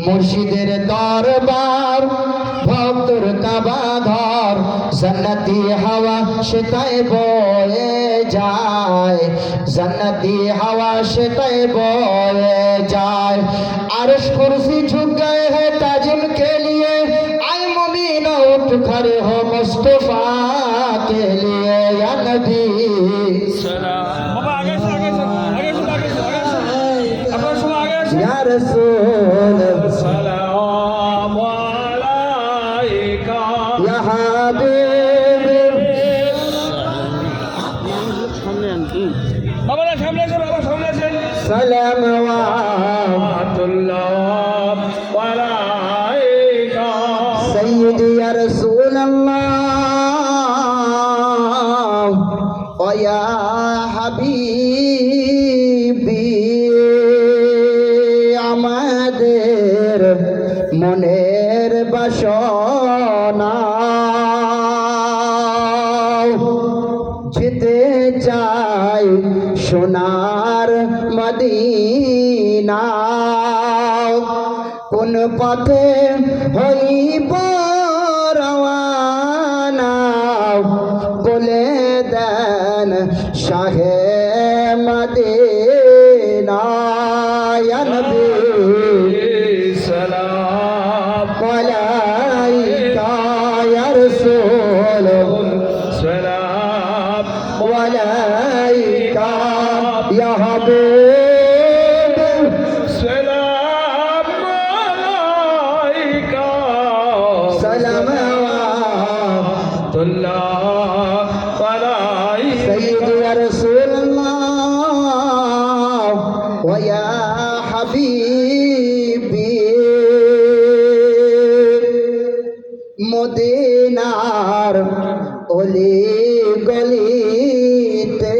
মুর্শিদের দরবার ভক্তর কাবা ঘর জান্নাতি হাওয়া সেটাই বয়ে যায় জান্নাতি হাওয়া সেটাই বয়ে যায় আরশ কুরসি झुक गए हैं ताजिम के लिए आए मोमिन उठ खड़े हो मुस्तफा के लिए या नबी या रसूल सलाम अलैका या हबीब सलाम वातुल्लाह अलैका सय्यदी या रसूल अल्लाह व या हबीबी আমাদের মনের বাসনা যেতে চাই সোনার মদিনা কোন পথে হইব রওয়ানা বলে দেন শাহে মদিনা या नबी सलाम अलैका या रसूल सलाम अलैका या हबीब सलाम अलैका सलाम वातुल्लाह अलैका सय्यदी या रसूल अल्लाह व या हबीबी মদিনার অলি গলিতে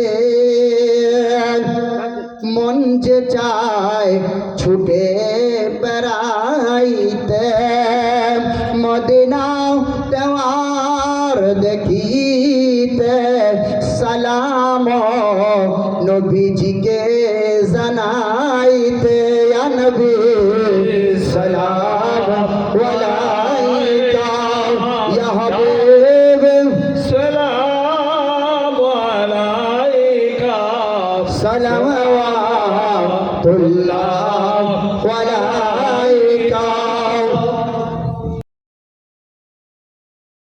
মন যে চায় ছুটে বেড়াইতে মদিনা দেওয়ার দেখিতে সালাম নবীজিকে জানাইতে या नबी सलाम अलैका या हबीब सलाम अलैका सलाम वातुल्लाह